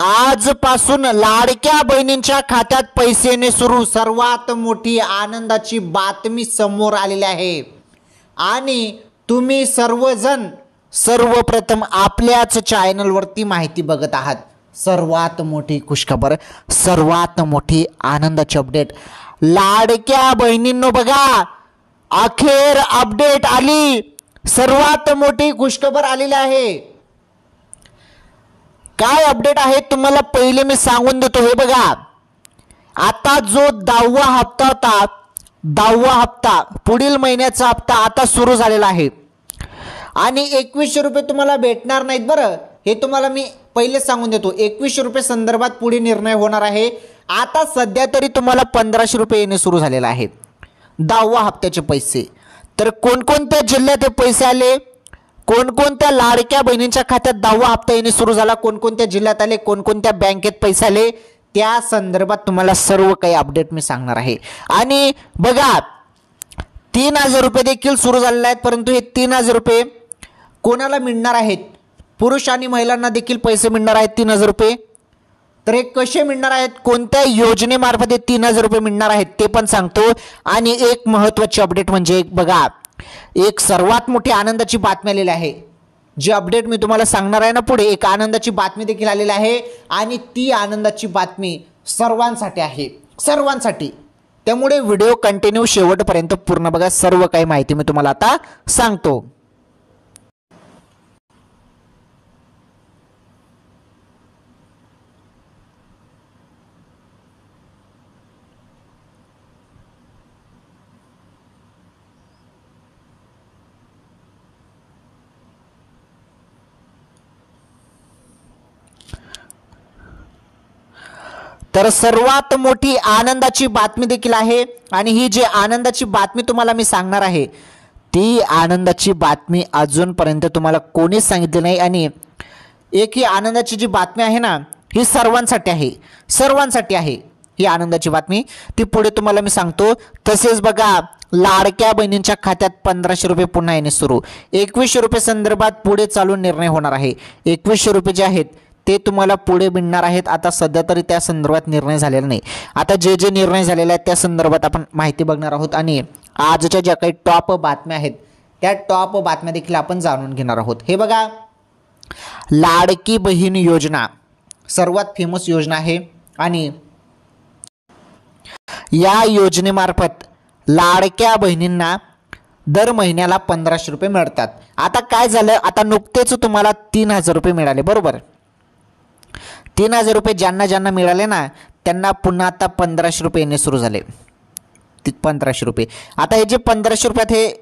आजपासून लाडक्या बहिणींच्या खात्यात पैसे येणे सुरू, सर्वात मोठी आनंदाची बातमी समोर आलेली आहे। आणि तुम्ही सर्वजण सर्वप्रथम आपल्याच चॅनलवरती माहिती बघत आहात। सर्वात मोठी खुशखबर, सर्वात मोठी आनंदाची अपडेट, लाडक्या बहिणींनो बघा, अखेर अपडेट आली, सर्वात मोठी खुशखबर आलेली आहे। काय अपडेट आहे तुम्हाला पहिले मी सांगून देतो। हे बघा, आता जो 10वा हप्ता होता, 10वा हप्ता, पुढील महिन्याचा हप्ता आता सुरू झालेला आहे आणि 2100 रुपये तुम्हाला भेटणार नाहीत बरं, हे तुम्हाला मी पहिले सांगून देतो। 2100 रुपये संदर्भात पुढे निर्णय होणार आहे। आता सध्या तरी तुम्हाला 1500 रुपये येणे सुरू झालेले आहे, 10वा हप्त्याचे पैसे। तर कोणकोणत्या जिल्ह्यात हे पैसे आले, कोणकोणत्या लाडक्या बहिणींच्या खात्यात 10वा हप्ता येणे सुरू झाला, कोणकोणत्या जिल्ह्यात आले, कोणकोणत्या बँकेत पैसे आले, त्या संदर्भात तुम्हाला सर्व काही अपडेट मी सांगणार आहे। आणि बघा, 3000 रुपये देखील सुरू झालेले आहेत, परंतु हे 3000 रुपये कोणाला मिळणार आहेत? पुरुष आणि महिलांना देखील पैसे मिळणार आहेत 3000 रुपये। तर हे कसे मिळणार आहेत, कोणत्या योजनेमार्फत 3000 रुपये मिळणार आहेत ते पण सांगतो। आणि एक महत्त्वाची अपडेट म्हणजे बघा, एक सर्वात मोठी आनंदाची बातमी आलेली आहे। जी अपडेट मी तुम्हाला सांगणार आहे ना पुढे, एक आनंदाची बातमी देखील आलेली आहे आणि ती आनंदाची बातमी सर्वांसाठी आहे, सर्वांसाठी। त्यामुळे व्हिडिओ कंटिन्यू शेवटपर्यंत पूर्ण बघा, सर्व काही माहिती मी तुम्हाला आता सांगतो। तर सर्वात मोठी आनंदाची बातमी देखील आहे आणि ही जी आनंदाची बातमी तुम्हाला मी सांगणार आहे, ती आनंदाची बातमी अजूनपर्यंत तुम्हाला कोणीच सांगितली नाही। आणि एक ही आनंदाची जी बातमी आहे ना, ही सर्वांसाठी आहे, सर्वांसाठी आहे ही आनंदाची बातमी, ती पुढे तुम्हाला मी सांगतो। तसेच बघा, लाडक्या बहिणींच्या खात्यात 1500 रुपये पुन्हा येणे सुरू, 2100 रुपये संदर्भात पुढे चालून निर्णय होणार आहे। 2100 रुपये जे आहेत ते तुम्हाला पुढे मिळणार आहेत। आता सध्या तरी त्या संदर्भात निर्णय झालेला नाही, आता जे जे निर्णय झालेले आहेत त्या संदर्भात आपण माहिती बघणार आहोत। आणि आजच्या ज्या काही टॉप बातम्या आहेत त्या टॉप बातम्या देखील आपण जाणून घेणार आहोत। हे बघा, लाडकी बहीण योजना सर्वात फेमस योजना आहे आणि या योजनेमार्फत लाडक्या बहिणींना दर महिन्याला 1500 रुपये मिळतात। आता काय झालं, आता नुकतेच तुम्हाला 3000 रुपये मिळाले, बरोबर। 3000 रुपये ज्यांना ज्यांना मिळाले ना, त्यांना पुन्हा आता 1500 रुपये येणे सुरू झाले, 1500 रुपये। आता हे जे 1500 रुपयात हे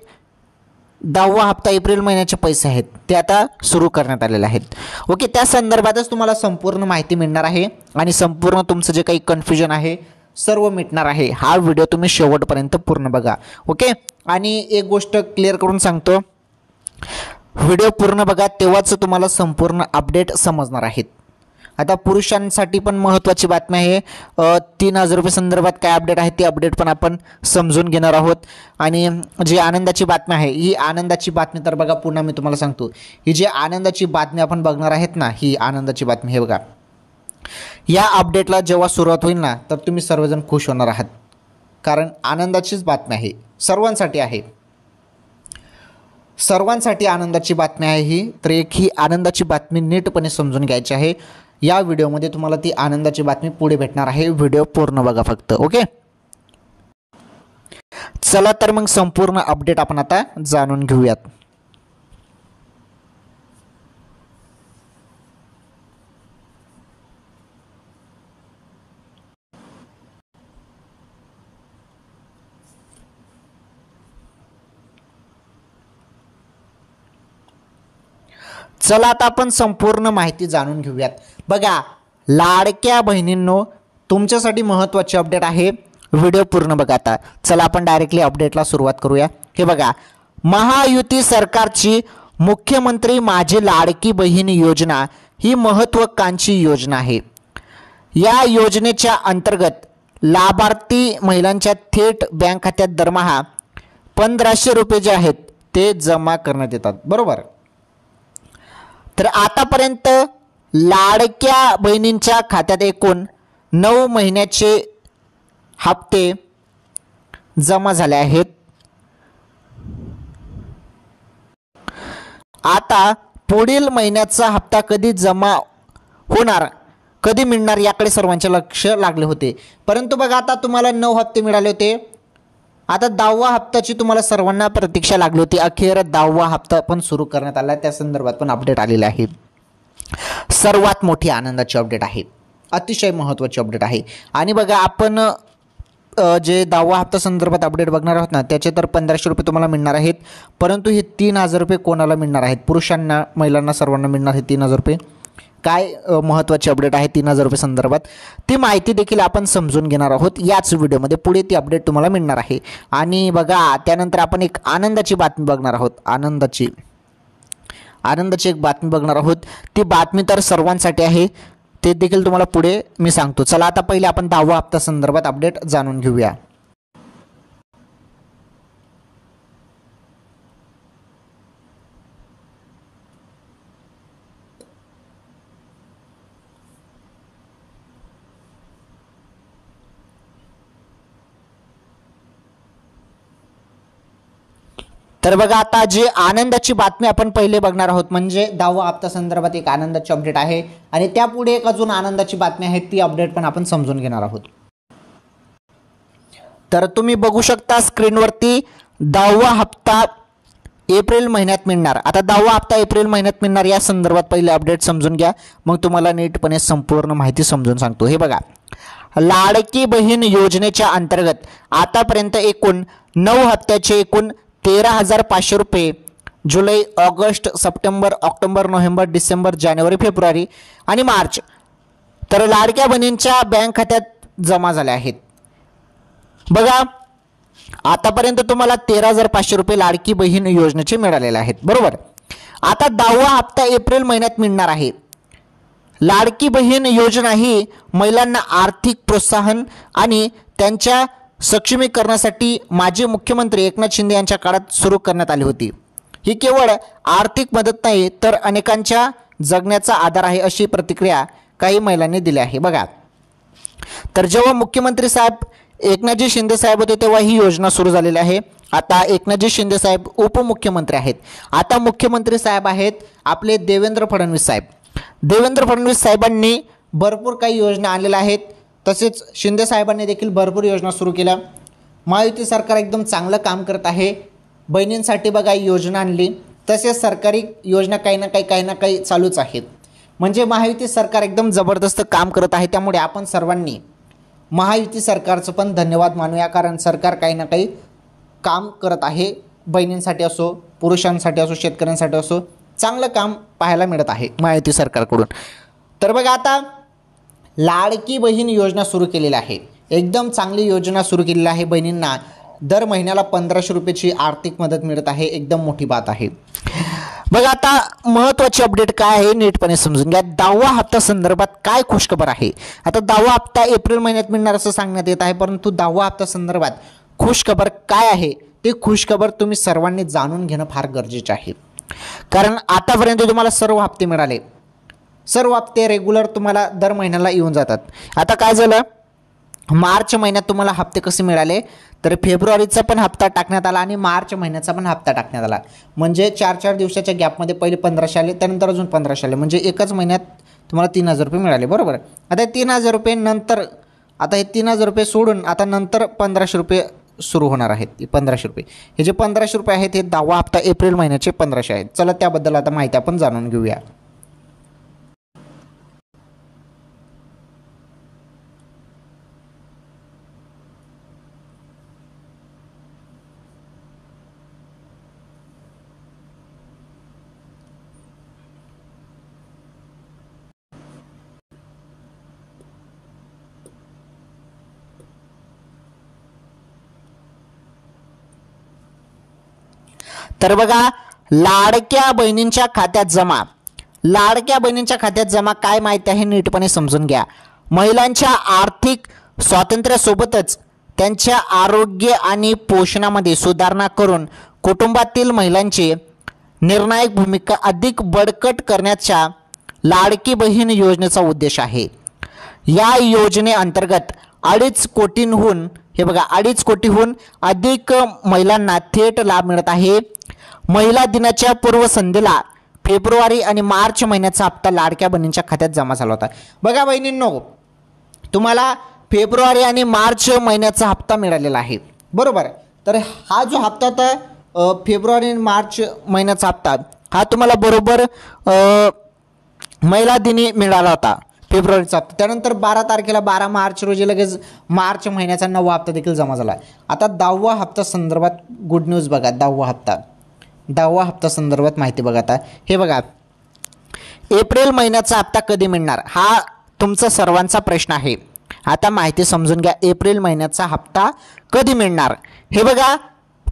10वा हप्ता एप्रिल महिन्याचे पैसे आहेत ते आता सुरू करण्यात आलेले आहेत। ओके, त्या संदर्भातच तुम्हाला संपूर्ण माहिती मिळणार आहे आणि संपूर्ण तुमचं जे काही कन्फ्युजन आहे सर्व मिटणार आहे। हा व्हिडिओ तुम्ही शेवटपर्यंत पूर्ण बघा। ओके, आणि एक गोष्ट क्लिअर करून सांगतो, व्हिडिओ पूर्ण बघा, तेव्हाच तुम्हाला संपूर्ण अपडेट समजणार आहेत। आता पुरुषांसाठी पण महत्त्वाची बातमी आहे, 3000 रुपये संदर्भात काय अपडेट आहे ते अपडेट पण आपण समजून घेणार आहोत। आणि जी आनंदाची बातमी आहे, ही आनंदाची बातमी तर बघा, पुन्हा मी तुम्हाला सांगतो, ही जी आनंदाची बातमी आपण बघणार आहेत ना, ही आनंदाची बातमी, हे बघा, या अपडेटला जेव्हा सुरुवात होईल ना, तर तुम्ही सर्वजण खुश होणार आहात, कारण आनंदाचीच बातमी आहे, सर्वांसाठी आहे, सर्वांसाठी आनंदाची बातमी आहे ही। तर एक ही आनंदाची बातमी नीटपणे समजून घ्यायची आहे। या व्हिडिओमध्ये तुम्हाला ती आनंदाची बातमी पुढे भेटणार आहे, व्हिडिओ पूर्ण बघा फक्त। ओके, चला तर मग संपूर्ण अपडेट आपण आता जाणून घेऊयात। चला आता आपण संपूर्ण माहिती जाणून घेऊयात। बघा, लाडक्या बहिणींनो, तुमच्यासाठी महत्त्वाची अपडेट आहे, व्हिडिओ पूर्ण बघा। आता चला आपण डायरेक्टली अपडेटला सुरुवात करूया। हे बघा, महायुती सरकारची मुख्यमंत्री माझी लाडकी बहीण योजना ही महत्त्वाकांक्षी योजना आहे। या योजनेच्या अंतर्गत लाभार्थी महिलांच्या थेट बँक खात्यात दरमहा 1500 रुपये जे आहेत ते जमा करण्यात येतात, बरोबर। तर आतापर्यंत लाडक्या बहिणींच्या खात्यात एकूण 9 महिन्याचे हप्ते जमा झाले आहेत। आता पुढील महिन्याचा हप्ता कधी जमा होणार, कधी मिळणार याकडे सर्वांचे लक्ष लागले होते। परंतु बघा आता तुम्हाला 9 हप्ते मिळाले होते, आता 10वा हप्त्याची तुम्हाला सर्वांना प्रतीक्षा लागली होती। अखेर 10वा हप्ता पण सुरू करण्यात आला, त्या संदर्भात पण अपडेट आलेले आहे। सर्वात मोठी आनंदाची अपडेट आहे, अतिशय महत्त्वाची अपडेट आहे। आणि बघा आपण जे 10वा हप्ता संदर्भात अपडेट बघणार आहोत ना, त्याचे तर 1500 रुपये तुम्हाला मिळणार आहेत, परंतु हे 3000 रुपये कोणाला मिळणार आहेत, पुरुषांना महिलांना सर्वांना मिळणार हे 3000 रुपये। काय महत्त्वाची अपडेट आहे 3000 रुपये संदर्भात, ती माहिती देखील आपण समजून घेणार आहोत याच व्हिडिओमध्ये। पुढे ती अपडेट तुम्हाला मिळणार आहे। आणि बघा त्यानंतर आपण एक आनंदाची बातमी बघणार आहोत, आनंदाची एक बातमी बघणार आहोत। ती बातमी तर सर्वांसाठी आहे, ते देखील तुम्हाला पुढे मी सांगतो। चला आता पहिले आपण 10वा हप्ता संदर्भात अपडेट जाणून घेऊया। तर बघा आता जी आनंदाची बातमी आपण पहिले बघणार आहोत, म्हणजे 10वा हप्ता संदर्भात एक आनंदाची अपडेट आहे, आणि त्यापुढे एक अजून आनंदाची बातमी आहे, ती अपडेट पण आपण समजून घेणार आहोत। तर तुम्ही बघू शकता स्क्रीनवरती 10वा हप्ता एप्रिल महिन्यात मिळणार। आता 10वा हप्ता एप्रिल महिन्यात मिळणार या संदर्भात पहिले अपडेट समजून घ्या, मग तुम्हाला नीटपणे संपूर्ण माहिती समजून सांगतो। हे बघा, लाडकी बहीण योजनेच्या अंतर्गत आतापर्यंत एकूण 9 हप्त्याचे एकूण 13,500 रुपये जुलै, ऑगस्ट, सप्टेंबर, ऑक्टोबर, नोव्हेंबर, डिसेंबर, जानेवारी, फेब्रुवारी आणि मार्च तर लाडक्या बहिणींच्या बँक खात्यात जमा झाले आहेत। बघा आतापर्यंत तुम्हाला 13,500 रुपये लाडकी बहीण योजनेचे मिळालेले आहेत, बरोबर। आता 10वा हप्ता एप्रिल महिन्यात मिळणार आहे। लाडकी बहीण योजना ही महिलांना आर्थिक प्रोत्साहन आणि त्यांच्या सक्षमीकरणासाठी माजी मुख्यमंत्री एकनाथ शिंदे यांच्या काळात सुरू करण्यात आली होती। ही केवळ आर्थिक मदत नाही तर अनेकांच्या जगण्याचा आधार आहे, अशी प्रतिक्रिया काही महिलांनी दिली आहे। बघा, तर जेव्हा मुख्यमंत्री साहेब एकनाथजी शिंदे साहेब होते तेव्हा ही योजना सुरू झालेली आहे। आता एकनाथजी शिंदे साहेब उपमुख्यमंत्री आहेत, आता मुख्यमंत्री साहेब आहेत आपले देवेंद्र फडणवीस साहेब। देवेंद्र फडणवीस साहेबांनी भरपूर काही योजना आणलेल्या आहेत, तसेच शिंदे साहेबांनी देखील भरपूर योजना सुरू केल्या। महायुती सरकार एकदम चांगलं काम करत आहे। बहिणींसाठी बघा योजना आणली, तसेच सरकारी योजना काही ना काही चालूच आहेत। म्हणजे महायुती सरकार एकदम जबरदस्त काम करत आहे। त्यामुळे आपण सर्वांनी महायुती सरकारचं पण धन्यवाद मानूया, कारण सरकार काही ना काही काम करत आहे। बहिणींसाठी असो, पुरुषांसाठी असो, शेतकऱ्यांसाठी असो, चांगलं काम पाहायला मिळत आहे महायुती सरकारकडून। तर बघा आता लाडकी बहीण योजना सुरू केलेली आहे, एकदम चांगली योजना सुरू केलेली आहे। बहिणींना दर महिन्याला 1500 रुपयाची आर्थिक मदत मिळत आहे, एकदम मोठी बात आहे। बघा आता महत्त्वाची अपडेट काय आहे नीटपणे समजून घ्या। 10वा हप्ता संदर्भात काय खुशखबर आहे। आता 10वा हप्ता एप्रिल महिन्यात मिळणार असं सांगण्यात येत आहे, परंतु 10वा हप्ता संदर्भात खुशखबर काय आहे ते खुशखबर तुम्ही सर्वांनी जाणून घेणं फार गरजेचे आहे। कारण आतापर्यंत तुम्हाला सर्व हप्ते मिळाले, सर्व हप्ते रेग्युलर तुम्हाला दर महिन्याला येऊन जातात। आता काय झालं, मार्च महिन्यात तुम्हाला हप्ते कसे मिळाले, तर फेब्रुवारीचा पण हप्ता टाकण्यात आला आणि मार्च महिन्याचा पण हप्ता टाकण्यात आला। म्हणजे 4-4 दिवसाच्या गॅपमध्ये पहिले 1500 आले, त्यानंतर अजून 1500 आले, म्हणजे एकाच महिन्यात तुम्हाला 3000 रुपये मिळाले, बरोबर। आता 3000 रुपये नंतर, आता हे 3000 रुपये सोडून आता नंतर 1500 रुपये सुरू होणार आहेत। 1500 रुपये, हे जे 1500 रुपये आहेत हे 10वा हप्ता एप्रिल महिन्याचे 1500 आहेत। चला त्याबद्दल आता माहिती आपण जाणून घेऊया। तर बघा, लाडक्या बहिणींच्या खात्यात जमा, लाडक्या बहिणींच्या खात्यात जमा काय माहिती आहे नीटपणे समजून घ्या। महिलांच्या आर्थिक स्वातंत्र्यासोबतच त्यांच्या आरोग्य आणि पोषणामध्ये सुधारणा करून कुटुंबातील महिलांची निर्णायक भूमिका अधिक बळकट करण्याच्या लाडकी बहीण योजनेचा उद्देश आहे। या योजनेअंतर्गत 2.5 कोटींहून हे बघा 2.5 कोटीहून अधिक महिलांना थेट लाभ मिळत आहे। महिला दिनाच्या पूर्वसंध्येला फेब्रुवारी आणि मार्च महिन्याचा हप्ता लाडक्या बहिणींच्या खात्यात जमा झाला होता। बघा बहिणींनो, तुम्हाला फेब्रुवारी आणि मार्च महिन्याचा हप्ता मिळालेला आहे, बरोबर। तर हा जो हप्ता होता फेब्रुवारी आणि मार्च महिन्याचा हप्ता हा तुम्हाला बरोबर महिला दिनी मिळाला होता, फेब्रुवारीचा हप्ता। त्यानंतर 12 तारखेला 12 मार्च रोजी लगेच मार्च महिन्याचा 9वा हप्ता देखील जमा झाला। आता 10वा हप्ता संदर्भात गुड न्यूज बघा। 10वा हप्ता संदर्भात माहिती बघा। आता हे बघा, एप्रिल महिन्याचा हप्ता कधी मिळणार हा तुमचा सर्वांचा प्रश्न आहे। आता माहिती समजून घ्या, एप्रिल महिन्याचा हप्ता कधी मिळणार हे बघा।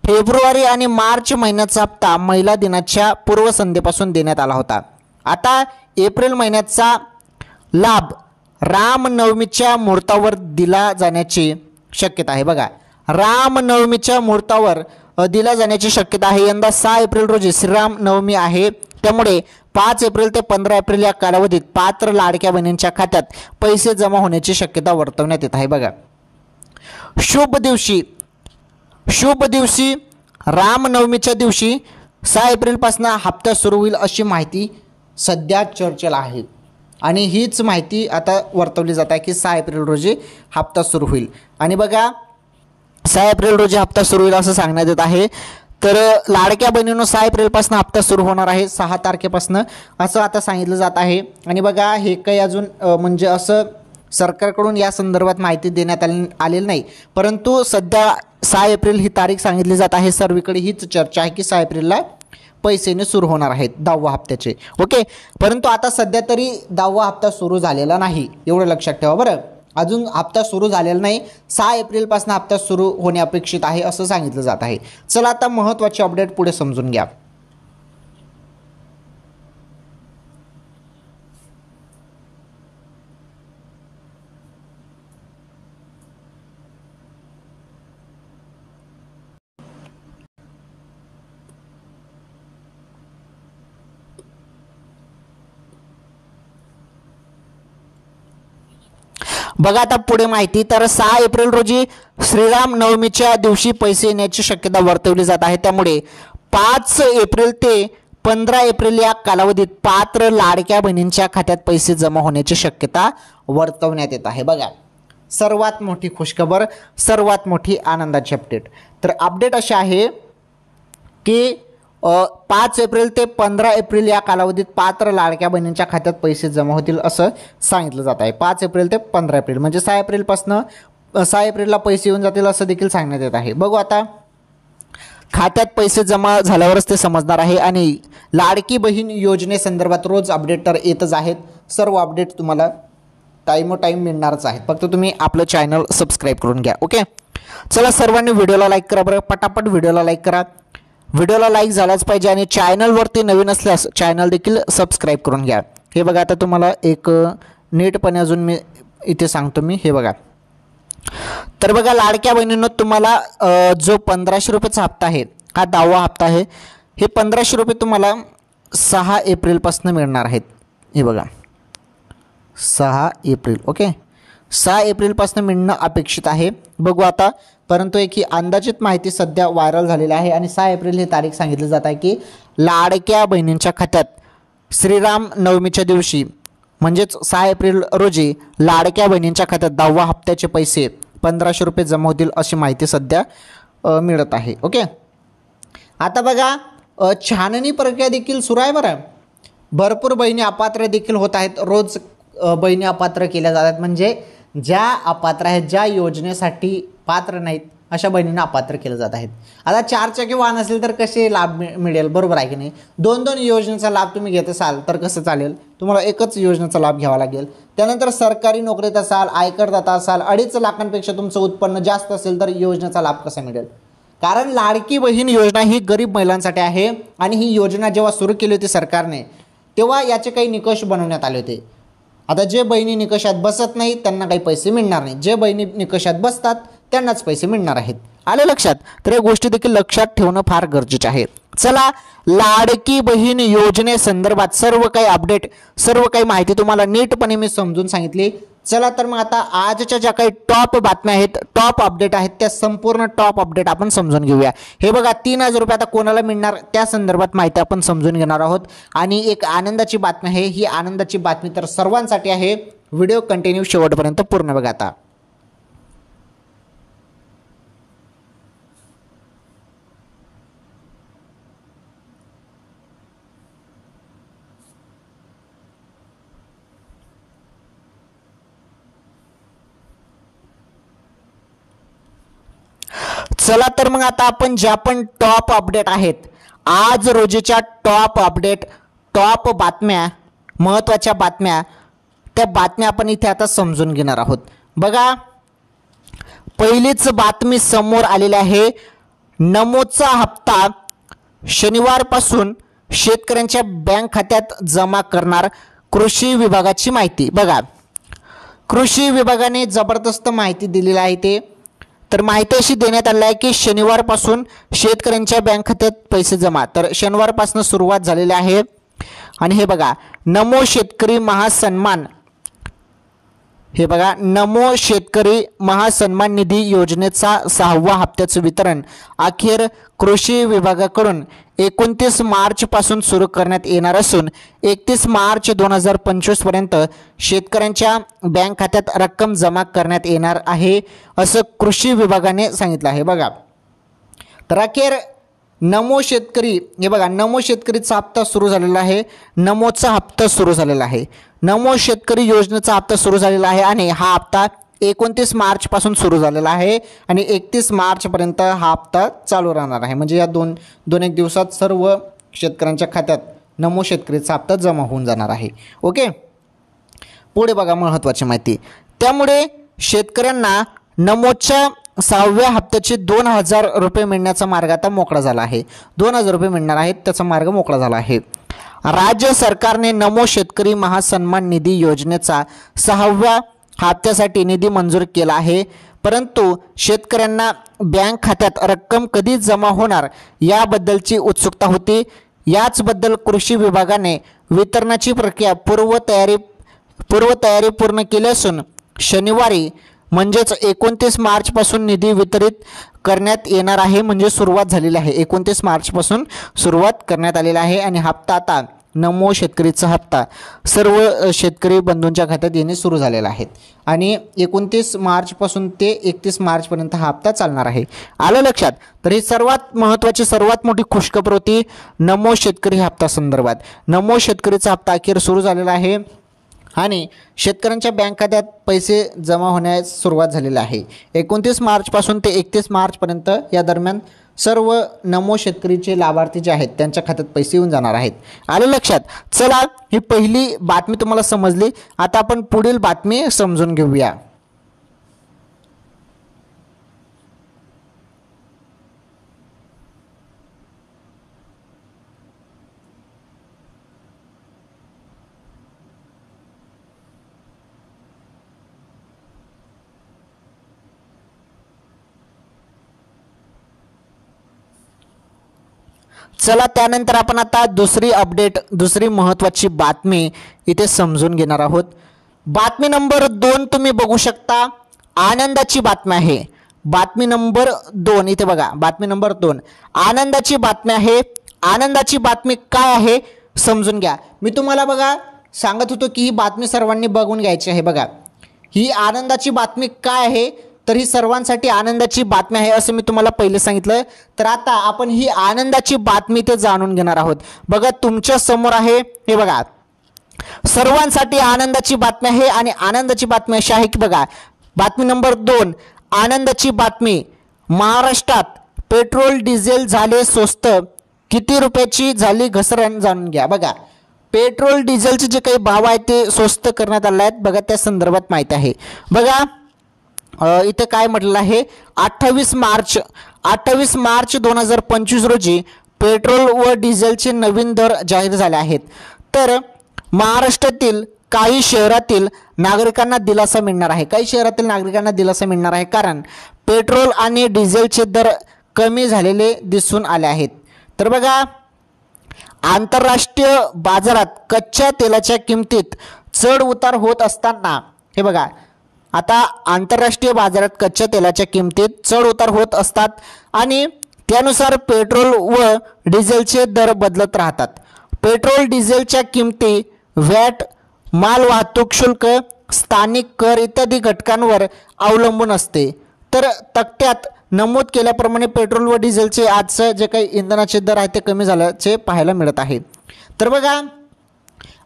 फेब्रुवारी आणि मार्च महिन्याचा हप्ता महिला दिनाच्या पूर्वसंध्येपासून देण्यात आला होता। आता एप्रिल महिन्याचा लाभ रामनवमीच्या मुहूर्तावर दिला जाण्याची शक्यता आहे। बघा, रामनवमीच्या मुहूर्तावर दिला जाण्याची शक्यता आहे। यंदा 6 एप्रिल रोजी श्रीराम नवमी आहे, त्यामुळे 5 एप्रिल ते 15 एप्रिल या कालावधीत पात्र लाडक्या बहिणींच्या खात्यात पैसे जमा होण्याची शक्यता वर्तवण्यात येत आहे। बघा, शुभ दिवशी रामनवमीच्या दिवशी 6 एप्रिलपासून हप्ता सुरू होईल अशी माहिती सध्या चर्चेला आहे आणि हीच माहिती आता वर्तवली जात आहे की 6 एप्रिल रोजी हप्ता सुरू होईल। आणि बघा, 6 एप्रिल रोजी हप्ता सुरू होईल असं सांगण्यात येत आहे। तर लाडक्या बहिणींनो 6 एप्रिलपासून हप्ता सुरू होणार आहे, 6 तारखेपासून असं आता सांगितलं जात आहे। आणि बघा, हे काही अजून म्हणजे असं सरकारकडून या संदर्भात माहिती देण्यात आलेली नाही, परंतु सध्या 6 एप्रिल ही तारीख सांगितली जात आहे। सर्वीकडे हीच चर्चा आहे की 6 एप्रिलला पैसेने सुरू होणार आहेत 10वा हप्त्याचे, ओके। परंतु आता सध्या तरी 10वा हप्ता सुरू झालेला नाही, एवढं लक्षात ठेवा बरं। अजून हप्ता सुरू झालेला नाही, 6 एप्रिलपासून हप्ता सुरू होणे अपेक्षित आहे असं सांगितलं जात आहे। चला आता महत्त्वाचे अपडेट पुढे समजून घ्या। बघा आता पुढे माहिती। तर 6 एप्रिल रोजी श्रीराम नवमीच्या दिवशी पैसे येण्याची शक्यता वर्तवली जात आहे, त्यामुळे 5 एप्रिल ते 15 एप्रिल या कालावधीत पात्र लाडक्या बहिणींच्या खात्यात पैसे जमा होण्याची शक्यता वर्तवण्यात येत आहे। बघा, सर्वात मोठी खुशखबर, सर्वात मोठी आनंदाची अपडेट। तर अपडेट अशी आहे की 5 एप्रिल ते 15 एप्रिल या कालावधीत पात्र लाडक्या बहिणींच्या खात्यात पैसे जमा होतील असं सांगितलं जात आहे। 5 एप्रिल ते 15 एप्रिल म्हणजे 6 एप्रिलपासून 6 एप्रिलला पैसे येऊन जातील असं देखील सांगण्यात येत आहे। बघू आता खात्यात पैसे जमा झाल्यावरच ते समजणार आहे। आणि लाडकी बहीण योजनेसंदर्भात रोज अपडेट तर येतच आहेत, सर्व अपडेट तुम्हाला टाईम मिळणारच आहेत, फक्त तुम्ही आपलं चॅनल सबस्क्राईब करून घ्या, ओके। चला सर्वांनी व्हिडिओला लाईक करा बरं, पटापट व्हिडिओला लाईक करा। व्हिडिओला लाईक झालाच पाहिजे आणि चॅनलवरती नवीन असल्यास चॅनल देखील सबस्क्राईब करून घ्या। हे बघा, आता तुम्हाला एक नीटपणे अजून मी इथे सांगतो मी, हे बघा। तर बघा लाडक्या बहिणींनो, तुम्हाला जो 1500 रुपयाचा हप्ता आहे हा 10वा हप्ता आहे। हे 1500 रुपये तुम्हाला 6 एप्रिलपासून मिळणार आहेत। हे बघा 6 एप्रिल, ओके। 6 एप्रिलपासून मिळणं अपेक्षित आहे, बघू आता। परंतु एक ही अंदाजित माहिती सध्या व्हायरल झालेली आहे आणि 6 एप्रिल ही तारीख सांगितली जात आहे की लाडक्या बहिणींच्या खात्यात श्रीराम नवमीच्या दिवशी म्हणजेच 6 एप्रिल रोजी लाडक्या बहिणींच्या खात्यात 10वा हप्त्याचे पैसे 1500 रुपये जमा होतील अशी माहिती सध्या मिळत आहे, ओके। आता बघा छाननी प्रक्रिया देखील सुरू आहे बरं। भरपूर बहिणी अपात्र देखील होत आहेत, रोज बहिणी अपात्र केल्या जातात, म्हणजे ज्या अपात्र आहेत, ज्या योजनेसाठी पात्र नाहीत अशा बहिणींना अपात्र केलं जात आहेत। आता 4 चाकी वाहन असेल तर कसे लाभ मिळेल, बरोबर आहे की नाही। 2-2 योजनेचा लाभ तुम्ही घेत असाल तर कसं चालेल, तुम्हाला एकच योजनेचा लाभ घ्यावा लागेल। त्यानंतर सरकारी नोकरीत असाल, आयकरदाता असाल, 2.5 लाखांपेक्षा तुमचं उत्पन्न जास्त असेल तर योजनेचा लाभ कसा मिळेल। कारण लाडकी बहीण योजना ही गरीब महिलांसाठी आहे आणि ही योजना जेव्हा सुरू केली होती सरकारने तेव्हा याचे काही निकष बनवण्यात आले होते। आता जे बहिणी निकषात बसत नाही त्यांना काही पैसे मिळणार नाही, जे बहिणी निकषात बसतात त्यांनाच पैसे मिळणार आहेत आलं लक्षात? तर या गोष्टी देखील लक्षात ठेवणं फार गरजेचं आहे. चला, लाडकी बहीण योजनेसंदर्भात सर्व काही अपडेट, सर्व काही माहिती तुम्हाला नीटपणे मी समजून सांगितली. चला तर मग आता आजच्या ज्या काही टॉप बातम्या आहेत, टॉप अपडेट आहेत, त्या संपूर्ण टॉप अपडेट आपण समजून घेऊया. हे बघा, 3,000 रुपये आता कोणाला मिळणार त्या संदर्भात माहिती आपण समजून घेणार आहोत. आणि एक आनंदाची बातमी आहे, ही आनंदाची बातमी तर सर्वांसाठी आहे. व्हिडिओ कंटिन्यू शेवटपर्यंत पूर्ण बघा. आता चला तर मग आता आपण ज्या पण टॉप अपडेट आहेत, आज रोजीच्या टॉप अपडेट, टॉप बातम्या, महत्त्वाच्या बातम्या, त्या बातम्या आपण इथे आता समजून घेणार आहोत. बघा, पहिलीच बातमी समोर आलेली आहे. नमोचा हप्ता शनिवारपासून शेतकऱ्यांच्या बँक खात्यात जमा करणार कृषी विभागाची माहिती. बघा, कृषी विभागाने जबरदस्त माहिती दिलेली आहे. ते तर माहिती अशी देण्यात आली आहे की शनिवारपासून शेतकऱ्यांच्या बँक खात्यात पैसे जमा. तर शनिवारपासून सुरुवात झालेली आहे. आणि हे बघा, नमो शेतकरी महासन्मान, हे बघा, नमो शेतकरी महासन्मान निधी योजनेचा 6व्या हप्त्याचं वितरण अखेर कृषी विभागाकडून 29 मार्चपासून सुरू करण्यात येणार असून 31 मार्च 2025 पर्यंत शेतकऱ्यांच्या बँक खात्यात रक्कम जमा करण्यात येणार आहे, असं कृषी विभागाने सांगितलं आहे. बघा, तर अखेर नमो शेतकरी, हे बघा, नमो शेतकरीचा हप्ता सुरू झालेला आहे. नमोचा हप्ता सुरू झालेला आहे. नमो शेतकरी योजनेचा हप्ता सुरू झालेला आहे आणि हा हप्ता 29 मार्चपासून सुरू झालेला आहे आणि 31 मार्चपर्यंत हा हप्ता चालू राहणार आहे. म्हणजे या दोन एक दिवसात सर्व शेतकऱ्यांच्या खात्यात नमो शेतकरीचा हप्ता जमा होऊन जाणार आहे. ओके, पुढे बघा महत्त्वाची माहिती. त्यामुळे शेतकऱ्यांना नमोच्या 6व्या हप्त्याचे 2,000 रुपये मिळण्याचा मार्ग आता मोकळा झाला आहे. 2,000 रुपये मिळणार आहेत, त्याचा मार्ग मोकळा झाला आहे. राज्य सरकारने नमो शेतकरी महासन्मान निधी योजनेचा 6व्या हप्त्यासाठी निधी मंजूर केला आहे. परंतु शेतकऱ्यांना बँक खात्यात रक्कम कधी जमा होणार याबद्दलची उत्सुकता होती. याचबद्दल कृषी विभागाने वितरणाची प्रक्रिया पूर्वतयारी पूर्ण केली असून शनिवारी म्हणजेच 29 मार्चपासून निधी वितरित करण्यात येणार आहे. म्हणजे सुरुवात झालेली आहे. 29 मार्चपासून सुरुवात करण्यात आलेली आहे आणि हप्ता आता नमो शेतकरीचा हप्ता सर्व शेतकरी बंधूंच्या खात्यात येणे सुरू झालेला आहे आणि 29 मार्चपासून ते 31 मार्चपर्यंत हा हप्ता चालणार आहे. आलं लक्षात? तर ही सर्वात महत्त्वाची, सर्वात मोठी खुशखबर होती नमो शेतकरी हप्ता संदर्भात. नमो शेतकरीचा हप्ता अखेर सुरू झालेला आहे आणि शेतकऱ्यांच्या बँक खात्यात पैसे जमा होण्यास सुरुवात झालेली आहे. 29 मार्चपासून ते 31 मार्चपर्यंत या दरम्यान सर्व नमो शेतकरीचे लाभार्थी जे आहेत त्यांच्या खात्यात पैसे येऊन जाणार आहेत. आलं लक्षात? चला, ही पहिली बातमी तुम्हाला समजली. आता आपण पुढील बातमी समजून घेऊया. चला, त्यानंतर आपण आता दुसरी अपडेट, दुसरी महत्त्वाची बातमी इथे समजून घेणार आहोत. बातमी नंबर 2 तुम्ही बघू शकता. आनंदाची बातमी आहे. बातमी नंबर 2 इथे बघा. बातमी नंबर 2 आनंदाची बातमी आहे. आनंदाची बातमी काय आहे समजून घ्या. मी तुम्हाला बघा सांगत होतो की ही बातमी सर्वांनी बघून घ्यायची आहे. बघा, ही आनंदाची बातमी काय आहे, तर ही सर्वांसाठी आनंदाची बातमी आहे असं मी तुम्हाला पहिले सांगितलं. तर आता आपण ही आनंदाची बातमी ते जाणून घेणार आहोत. बघा, तुमच्या समोर आहे. हे बघा, सर्वांसाठी आनंदाची बातमी आहे आणि आनंदाची बातमी अशी आहे की बघा, बातमी नंबर 2 आनंदाची बातमी. महाराष्ट्रात पेट्रोल डिझेल झाले स्वस्त, किती रुपयाची झाली घसरण जाणून घ्या. बघा, पेट्रोल डिझेलचे जे काही भाव आहेत ते स्वस्त करण्यात आले आहेत. बघा, त्या संदर्भात माहिती आहे. बघा, इथे काय म्हटलं आहे, 28 मार्च 2025 रोजी पेट्रोल व डिझेलचे नवीन दर जाहीर झाले आहेत. तर महाराष्ट्रातील काही शहरातील नागरिकांना दिलासा मिळणार आहे. काही शहरातील नागरिकांना दिलासा मिळणार आहे कारण पेट्रोल आणि डिझेलचे दर कमी झालेले दिसून आले आहेत. तर बघा, आंतरराष्ट्रीय बाजारात कच्च्या तेलाच्या किमतीत चढ उतार होत असताना, हे बघा, आता आंतरराष्ट्रीय बाजारात कच्च्या तेलाच्या किमतीत चढ उतार होत असतात आणि त्यानुसार पेट्रोल व डिझेलचे दर बदलत राहतात. पेट्रोल डिझेलच्या किमती व्हॅट, माल वाहतूक शुल्क, स्थानिक कर इत्यादी घटकांवर अवलंबून असते. तर तक्त्यात नमूद केल्याप्रमाणे पेट्रोल व डिझेलचे आजचं जे काही इंधनाचे दर आहेत ते कमी झाल्याचे पाहायला मिळत आहे. तर बघा,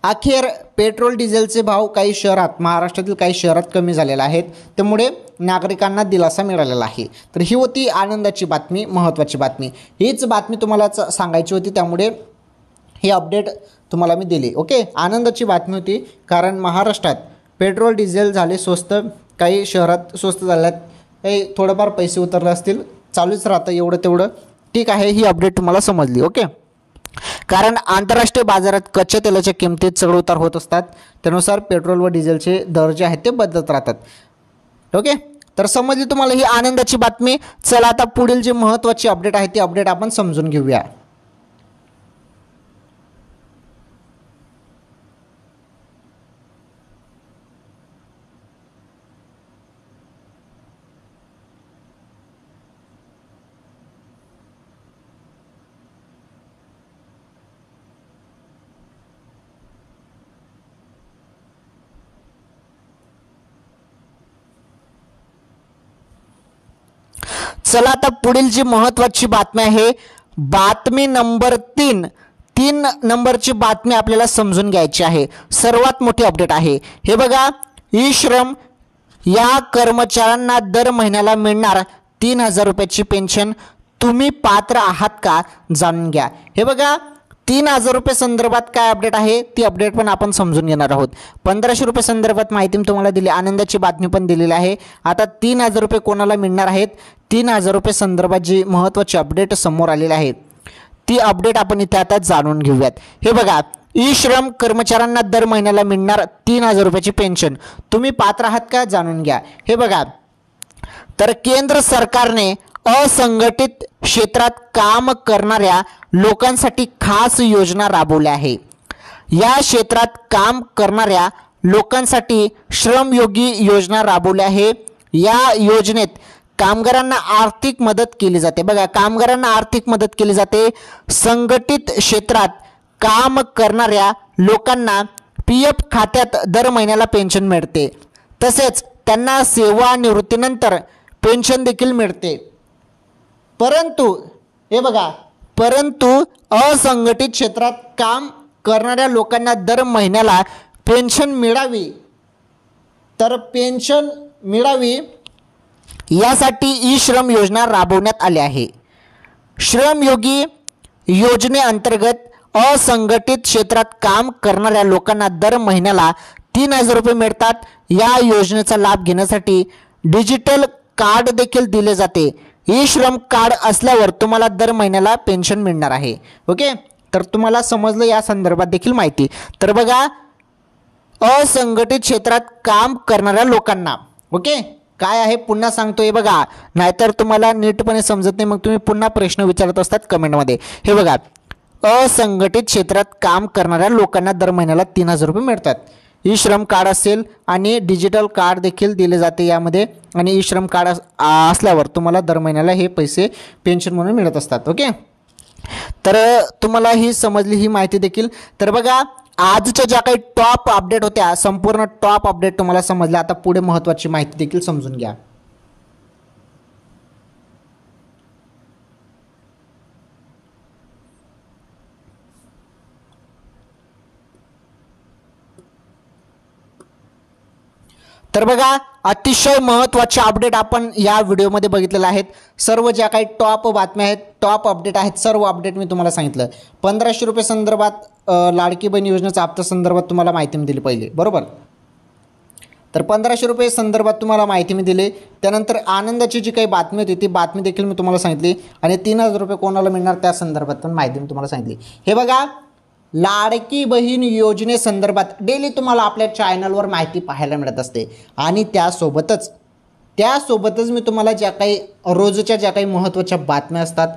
अखेर पेट्रोल डिझेलचे भाव काही शहरात, महाराष्ट्रातील काही शहरात कमी झालेले आहेत. त्यामुळे नागरिकांना दिलासा मिळालेला आहे. तर ही होती आनंदाची बातमी, महत्त्वाची बातमी. हीच बातमी तुम्हाला सांगायची होती, त्यामुळे ही अपडेट तुम्हाला मी दिली. ओके, आनंदाची बातमी होती कारण महाराष्ट्रात पेट्रोल डिझेल झाले स्वस्त, काही शहरात स्वस्त झाल्यात, काही थोडंफार पैसे उतरले असतील, चालूच राहतं एवढं तेवढं. ठीक आहे, ही अपडेट तुम्हाला समजली. ओके, कारण आंतरराष्ट्रीय बाजारात कच्च्या तेलाच्या किमतीत चढउतार होत असतात, त्यानुसार पेट्रोल व डिझेलचे दर जे आहेत ते बदलत राहतात. ओके, तर समजली तुम्हाला ही आनंदाची बातमी. चला आता पुढील जी महत्त्वाची अपडेट आहे ती अपडेट आपण समजून घेऊया. चला आता पुढील जी महत्त्वाची बातमी आहे, बातमी नंबर 3 नंबरची बातमी आपल्याला समजून घ्यायची आहे. सर्वात मोठी अपडेट आहे. हे बघा, ई श्रम या कर्मचाऱ्यांना दर महिन्याला मिळणार 3,000 रुपयाची पेन्शन. तुम्ही पात्र आहात का, जाणून घ्या. हे बघा, 3,000 रुपये संदर्भात काय अपडेट आहे ती अपडेट पण आपण समजून घेणार आहोत. 1,500 रुपये संदर्भात माहिती मी तुम्हाला दिली, आनंदाची बातमी पण दिलेली आहे. आता 3,000 रुपये कोणाला मिळणार आहेत, 3,000 रुपये संदर्भात जी महत्त्वाची अपडेट समोर आलेली आहे ती अपडेट आपण इथे आता जाणून घेऊयात. हे बघा, ई श्रम कर्मचाऱ्यांना दर महिन्याला मिळणार 3,000 रुपयाची पेन्शन. तुम्ही पात्र आहात का, जाणून घ्या. हे बघा, तर केंद्र सरकारने असंघटित क्षेत्रात काम करणाऱ्या लोकांसाठी खास योजना राबवल्या आहे. या क्षेत्रात काम करणाऱ्या लोकांसाठी श्रमयोगी योजना राबवली आहे. या योजनेत कामगारांना आर्थिक मदत केली जाते. बघा, कामगारांना आर्थिक मदत केली जाते. संघटित क्षेत्रात काम करणाऱ्या लोकांना PF खात्यात दर महिन्याला पेन्शन मिळते. तसेच त्यांना सेवानिवृत्तीनंतर पेन्शन देखील मिळते. परंतु हे बघा, असंघटित क्षेत्रात काम करणाऱ्या लोकांना दर महिन्याला पेन्शन मिळावी, तर पेन्शन मिळावी यासाठी ई श्रम योजना राबवण्यात आली आहे. श्रमयोगी योजनेअंतर्गत असंघटित क्षेत्रात काम करणाऱ्या लोकांना दर महिन्याला 3,000 रुपये मिळतात. या योजनेचा लाभ घेण्यासाठी डिजिटल कार्ड देखील दिले जाते. ई श्रम कार्ड असल्यावर तुम्हाला दर महिन्याला पेन्शन मिळणार आहे. ओके, तर तुम्हाला समजलं या संदर्भात देखील माहिती. तर बघा, असंघटित क्षेत्रात काम करणाऱ्या लोकांना, ओके, काय आहे पुन्हा सांगतोय बघा, नाहीतर तुम्हाला नीटपणे समजत नाही, मग तुम्ही पुन्हा प्रश्न विचारत असतात कमेंटमध्ये. हे बघा, असंघटित क्षेत्रात काम करणाऱ्या लोकांना दर महिन्याला 3,000 रुपये मिळतात. ई श्रम कार्ड असेल आणि डिजिटल कार्ड देखील दिले जाते यामध्ये, आणि ई श्रम कार्ड असल्यावर तुम्हाला दर महिन्याला हे पैसे पेन्शन म्हणून मिळत असतात. ओके, तर तुम्हाला ही समजली ही माहिती देखील. तर बघा, आजच्या ज्या काही टॉप अपडेट होत्या, संपूर्ण टॉप अपडेट तुम्हाला समजल्या. आता पुढे महत्त्वाची माहिती देखील समजून घ्या. तर बघा, अतिशय महत्त्वाचे अपडेट आपण या व्हिडिओमध्ये बघितलेले आहेत. सर्व ज्या काही टॉप बातम्या आहेत, टॉप अपडेट आहेत, सर्व अपडेट मी तुम्हाला सांगितलं. 1,500 रुपये संदर्भात लाडकी बहीण योजनेचा हप्ता संदर्भात तुम्हाला माहिती मी दिली पहिले, बरोबर. तर 1,500 रुपये संदर्भात तुम्हाला माहिती मी दिली. त्यानंतर आनंदाची जी काही बातमी होती ती बातमी देखील मी तुम्हाला सांगितली, आणि 3,000 रुपये कोणाला मिळणार त्या संदर्भात पण माहिती मी तुम्हाला सांगितली. हे बघा, लाडकी बहीण योजनेसंदर्भात डेली तुम्हाला आपल्या चॅनलवर माहिती पाहायला मिळत असते आणि त्यासोबतच मी तुम्हाला ज्या काही रोजच्या ज्या काही महत्त्वाच्या बातम्या असतात,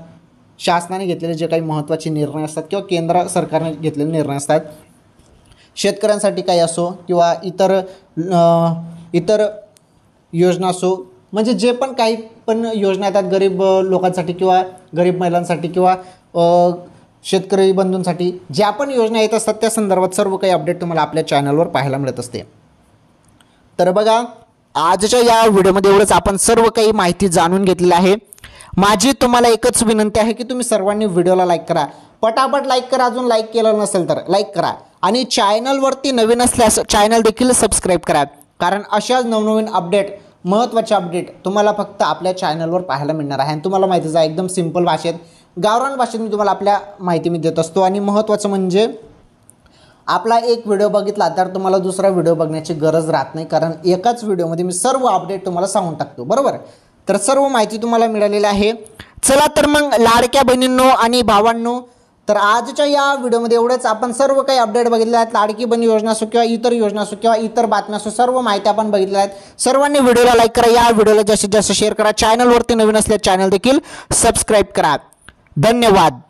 शासनाने घेतलेले जे काही महत्त्वाचे निर्णय असतात किंवा केंद्र सरकारने घेतलेले निर्णय असतात, शेतकऱ्यांसाठी काही असो किंवा इतर योजना असो, म्हणजे जे पण काही पण योजना येतात गरीब लोकांसाठी किंवा गरीब महिलांसाठी किंवा शेतकरी बंधूंसाठी ज्या पण योजना येत असतात त्या संदर्भात सर्व काही अपडेट तुम्हाला आपल्या चॅनलवर पाहायला मिळत असते. तर बघा, आजच्या या व्हिडिओमध्ये एवढंच आपण सर्व काही माहिती जाणून घेतलेली आहे. माझी तुम्हाला एकच विनंती आहे की तुम्ही सर्वांनी व्हिडिओला लाईक करा, पटापट लाईक करा. अजून लाईक केलं नसेल तर लाईक करा आणि चॅनलवरती नवीन असल्यास चॅनल देखील सबस्क्राईब करा, कारण अशाच नवनवीन अपडेट, महत्त्वाचे अपडेट तुम्हाला फक्त आपल्या चॅनलवर पाहायला मिळणार आहे. आणि तुम्हाला माहितीच आहे, एकदम सिंपल भाषेत, गावरान भाषेत मी तुम्हाला आपल्या माहिती मी देत असतो. आणि महत्त्वाचं म्हणजे आपला एक व्हिडिओ बघितला तर तुम्हाला दुसरा व्हिडिओ बघण्याची गरज राहत नाही, कारण एकाच व्हिडिओमध्ये मी सर्व अपडेट तुम्हाला सांगून टाकतो, बरोबर. तर सर्व माहिती तुम्हाला मिळालेली आहे. चला तर मग लाडक्या बहिणींनो आणि भावांनो, तर आजच्या या व्हिडिओमध्ये एवढंच. आपण सर्व काही अपडेट बघितले आहेत, लाडकी बहीण योजना असो किंवा इतर योजना असो किंवा इतर बातम्या असो, सर्व माहिती आपण बघितल्या आहेत. सर्वांनी व्हिडिओला लाईक करा, या व्हिडिओला जास्तीत जास्त शेअर करा, चॅनलवरती नवीन असल्यास चॅनल देखील सबस्क्राईब करा. धन्यवाद.